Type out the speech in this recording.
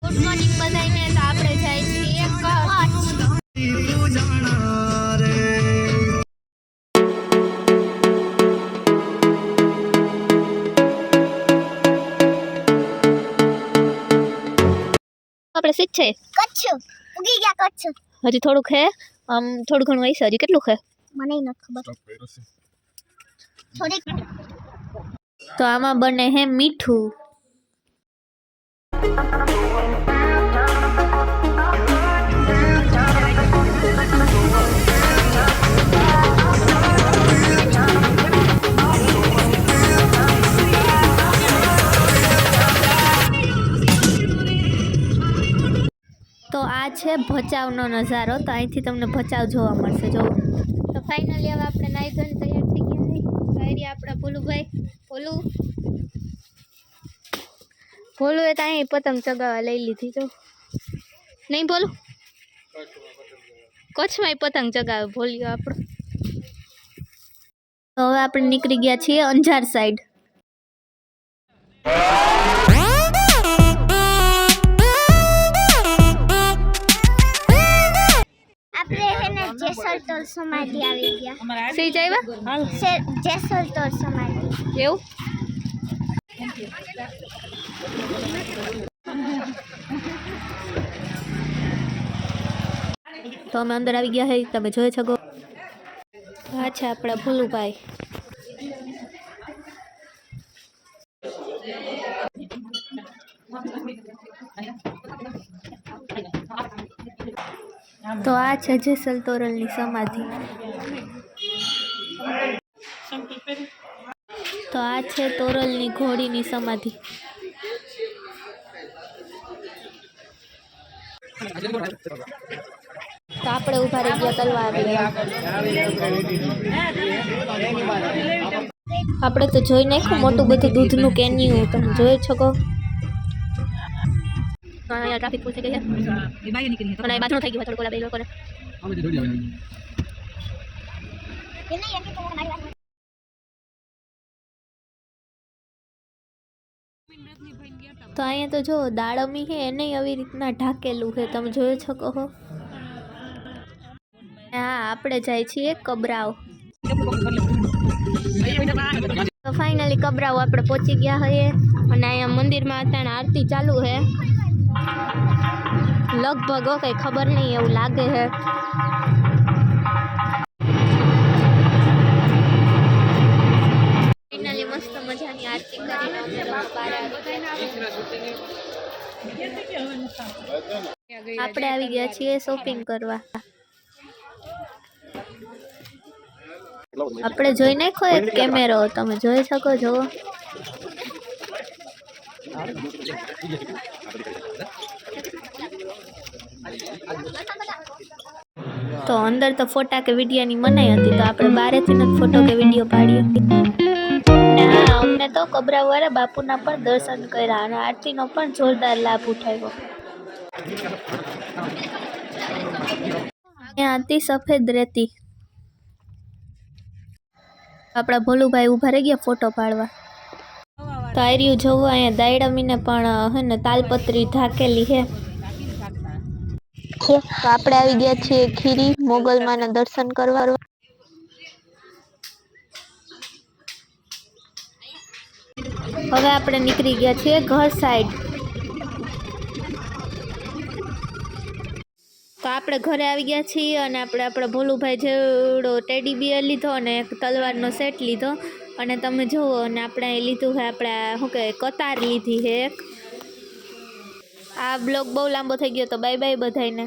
Good morning બધાને. તો આપણે જાય છીએ આપણે સીટ છે કચ્છ ઉગી ગયા કચ્છ. હજી થોડુંક હે, આમ થોડું ઘણું હશે. હજી કેટલું છે મને નથી ખબર. થોડીક તો આમાં બને હે મીઠું. તો આ છે ભચાઉનો નજારો. તો અહીંથી તમને ભચાઉ જોવા મળશે. જો તો ફાઇનલી હવે આપણે નાઈ ધોઈને તૈયાર થઈ ગયા છીએ. તૈયારી આપણા ભોલુભાઈ. ભોલુએ તો અહીં પતંગ ચગાવવા લઈ લીધી. જો નહીં ભોલું, કચ્છમાં પતંગ ચગાવે ભોલ્યો આપણો. તો હવે આપણે નીકળી ગયા છીએ અંજાર સાઈડ. આપણે હેને જેસલતોર સમાધિ આવી ગયા. સી જાયવા જેસલતોર સમાધિ. એવું તો અમે અંદર આવી ગયા હે. તમે જોઈ શકો. આ છે આપણા ભોલુભાઈ. તો આ છે જેસલ તોરલની સમાધિ. તો આ છે તોરલની ઘોડીની સમાધિ. તો આપણે ઉભા રહી ગયા તલવાર. આપણે તો જોઈ નાખ્યું મોટું બધું દૂધનું કેન્યું. તમે જોઈ શકો. અહીંયા ટ્રાફિક ફૂલ થઈ ગઈ છે. અને બાથરૂમ થઈ ગયું થોડુંક ઓલા બે લોકોને. તો અહીંયા તો જો દાડમી છે એને આવી રીતના ઢાકેલું છે. તમે જોઈ શકો છો. હા, આપણે જાય છીએ કબરાવ. તો ફાઇનલી કબરાવ આપણે પહોંચી ગયા છીએ. અને અહીંયા મંદિરમાં અત્યારે આરતી ચાલુ છે લગભગ. કઈ ખબર નહીં, એવું લાગે છે. ફાઇનલી મસ્ત મજાની આરતી કરીને અમે બહાર આપણે આવી ગયા છીએ શોપિંગ કરવા. આપણે જોઈ નાખો એક કેમેરો. તમે જોઈ શકો છો. તો અંદર તો ફોટા કે વિડીયોની મનાઈ હતી. તો આપણે બહારેથી જ ફોટો કે વિડીયો પાડીએ. અમને તો કબરાવાળા બાપુના પણ દર્શન કર્યા અને આરતીનો પણ જોરદાર લાભ ઉઠાવ્યો. ત્યાં હતી સફેદ રેતી. આપણા ભોલુભાઈ ઉભા રહી ગયા ફોટો પાડવા. તો આર્યું જોવું. અહીંયા દાયડમીને પણ હે ને તાલપત્રી ઢાકેલી છે. તો આપણે આવી ગયા છીએ ખીરી મોગલમાના દર્શન કરવા. હવે આપણે નીકળી ગયા છીએ ઘર સાઈડ. તો આપણે ઘરે આવી ગયા છીએ અને આપણા ભોલુભાઈ જેવડો ટેડી બિયર લીધો અને એક તલવારનો સેટ લીધો. અને તમે જુઓ. અને આપણે લીધું છે આપણે શું કહેવાય કતાર લીધી છે એક. આ બ્લોગ બહુ લાંબો થઈ ગયો. તો બાય બાય બધાને.